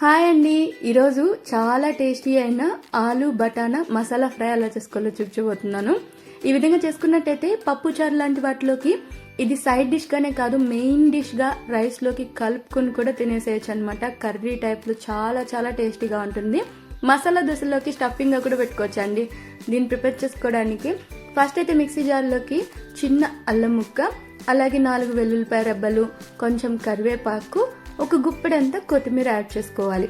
Hi అండి, ఈరోజు చాలా టేస్టీ అయిన ఆలు బటానా మసాలా ఫ్రై ఎలా చేసుకోవాలో చూపించబోతున్నాను. ఈ విధంగా చేసుకున్నట్టయితే పప్పు చారు లాంటి వాటిలోకి ఇది సైడ్ డిష్ గానే కాదు, మెయిన్ డిష్ గా రైస్ లోకి కలుపుకొని కూడా తినేసేయచ్చు అనమాట. కర్రీ టైప్ లో చాలా చాలా టేస్టీగా ఉంటుంది. మసాలా దోశలోకి స్టఫింగ్ గా కూడా పెట్టుకోవచ్చు అండి. దీన్ని ప్రిపేర్ చేసుకోవడానికి ఫస్ట్ అయితే మిక్సీ జార్లోకి చిన్న అల్లం ముక్క, అలాగే 4 వెల్లుల్లిపాయ రెబ్బలు, కొంచెం కరివేపాకు, ఒక గుప్పెడంతా కొత్తిమీర యాడ్ చేసుకోవాలి.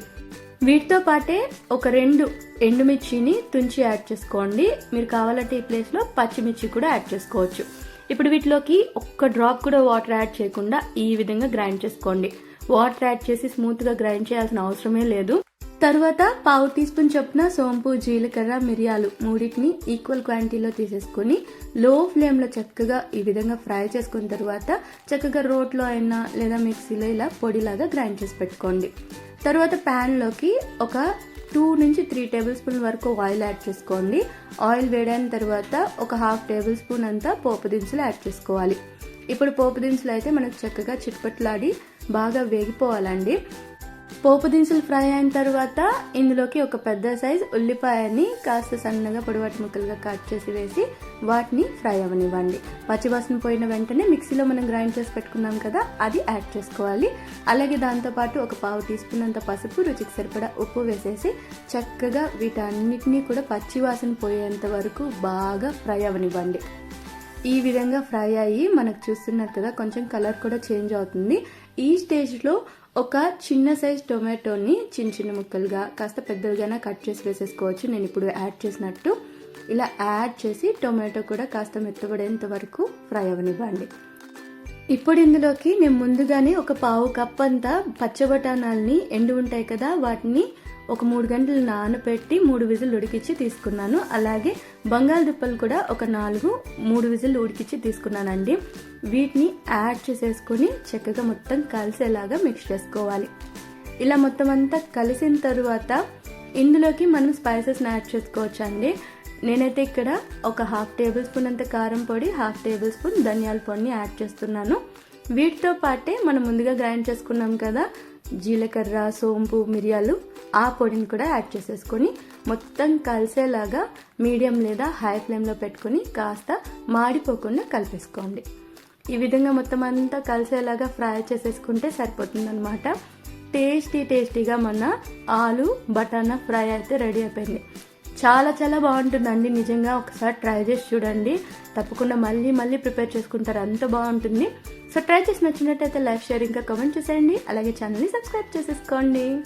వీటితో పాటే ఒక 2 ఎండుమిర్చిని తుంచి యాడ్ చేసుకోండి. మీరు కావాలంటే ఈ ప్లేస్లో పచ్చిమిర్చి కూడా యాడ్ చేసుకోవచ్చు. ఇప్పుడు వీటిలోకి ఒక్క డ్రాప్ కూడా వాటర్ యాడ్ చేయకుండా ఈ విధంగా గ్రైండ్ చేసుకోండి. వాటర్ యాడ్ చేసి స్మూత్గా గ్రైండ్ చేయాల్సిన అవసరమే లేదు. తర్వాత పావు టీ స్పూన్ చొప్పున సోంపు, జీలకర్ర, మిరియాలు మూడింటిని ఈక్వల్ క్వాంటిటీలో తీసేసుకుని లో ఫ్లేమ్లో చక్కగా ఈ విధంగా ఫ్రై చేసుకున్న తర్వాత చక్కగా రోట్లో అయినా లేదా మిక్సీలో ఇలా పొడిలాగా గ్రైండ్ చేసి పెట్టుకోండి. తర్వాత ప్యాన్లోకి ఒక 2 నుంచి 3 టేబుల్ స్పూన్ వరకు ఆయిల్ యాడ్ చేసుకోండి. ఆయిల్ వేడైన తర్వాత ఒక 1/2 టేబుల్ స్పూన్ అంతా పోపు దినుసులు యాడ్ చేసుకోవాలి. ఇప్పుడు పోపు దినుసులు అయితే మనకు చక్కగా చిట్పట్లాడి బాగా వేగిపోవాలండి. పోపు దినుసులు ఫ్రై అయిన తర్వాత ఇందులోకి ఒక పెద్ద సైజ్ ఉల్లిపాయని కాస్త సన్నగా పొడవాటి ముక్కలుగా కట్ చేసి వేసి వాటిని ఫ్రై అవ్వనివ్వండి. పచ్చివాసన పోయిన వెంటనే మిక్సీలో మనం గ్రైండ్ చేసి పెట్టుకున్నాం కదా, అది యాడ్ చేసుకోవాలి. అలాగే దాంతోపాటు ఒక పావు టీ స్పూన్ అంత పసుపు, రుచికి సరిపడా ఉప్పు వేసేసి చక్కగా వీటన్నిటినీ కూడా పచ్చివాసన పోయేంత వరకు బాగా ఫ్రై అవ్వనివ్వండి. ఈ విధంగా ఫ్రై అయ్యి మనకు చూస్తున్నారు కదా, కొంచెం కలర్ కూడా చేంజ్ అవుతుంది. ఈ స్టేజ్లో ఒక చిన్న సైజ్ టొమాటోని చిన్న చిన్న ముక్కలుగా కాస్త పెద్దలుగానే కట్ చేసి వేసేసుకోవచ్చు. నేను ఇప్పుడు యాడ్ చేసినట్టు ఇలా యాడ్ చేసి టొమాటో కూడా కాస్త మెత్తబడేంత వరకు ఫ్రై అవ్వనివ్వండి. ఇప్పుడు ఇందులోకి నేను ముందుగానే ఒక పావు కప్ అంతా పచ్చ బఠానాల్ని ఎండు ఉంటాయి కదా, వాటిని ఒక 3 గంటలు నానబెట్టి 3 విజిల్ ఉడికిచ్చి తీసుకున్నాను. అలాగే బంగాళదుంపలు కూడా ఒక 3 విజిల్ ఉడికిచ్చి తీసుకున్నానండి. వీటిని యాడ్ చేసేసుకొని చక్కగా మొత్తం కలిసేలాగా మిక్స్ చేసుకోవాలి. ఇలా మొత్తం అంతా కలిసిన తరువాత ఇందులోకి మనం స్పైసెస్ని యాడ్ చేసుకోవచ్చు అండి. నేనైతే ఇక్కడ ఒక 1/2 టేబుల్ స్పూన్ అంత కారం పొడి, 1/2 టేబుల్ స్పూన్ ధనియాల పొడిని యాడ్ చేస్తున్నాను. వీటితో పాటే మనం ముందుగా గ్రైండ్ చేసుకున్నాం కదా జీలకర్ర, సోంపు, మిరియాలు, ఆ పొడిని కూడా యాడ్ చేసేసుకొని మొత్తం కలిసేలాగా మీడియం లేదా హై ఫ్లేమ్లో పెట్టుకొని కాస్త మాడిపోకుండా కలిపేసుకోండి. ఈ విధంగా మొత్తం అంతా కలిసేలాగా ఫ్రై చేసేసుకుంటే సరిపోతుందన్నమాట. టేస్టీగా మన ఆలు బటానా ఫ్రై అయితే రెడీ అయిపోయింది. చాలా చాలా బాగుంటుందండి. నిజంగా ఒకసారి ట్రై చేసి చూడండి, తప్పకుండా మళ్ళీ ప్రిపేర్ చేసుకుంటారు, అంత బాగుంటుంది. సో ట్రై చేసి నచ్చినట్టయితే లైక్, షేర్, ఇంకా కామెంట్ చేసేయండి. అలాగే ఛానల్ని సబ్స్క్రైబ్ చేసేసుకోండి.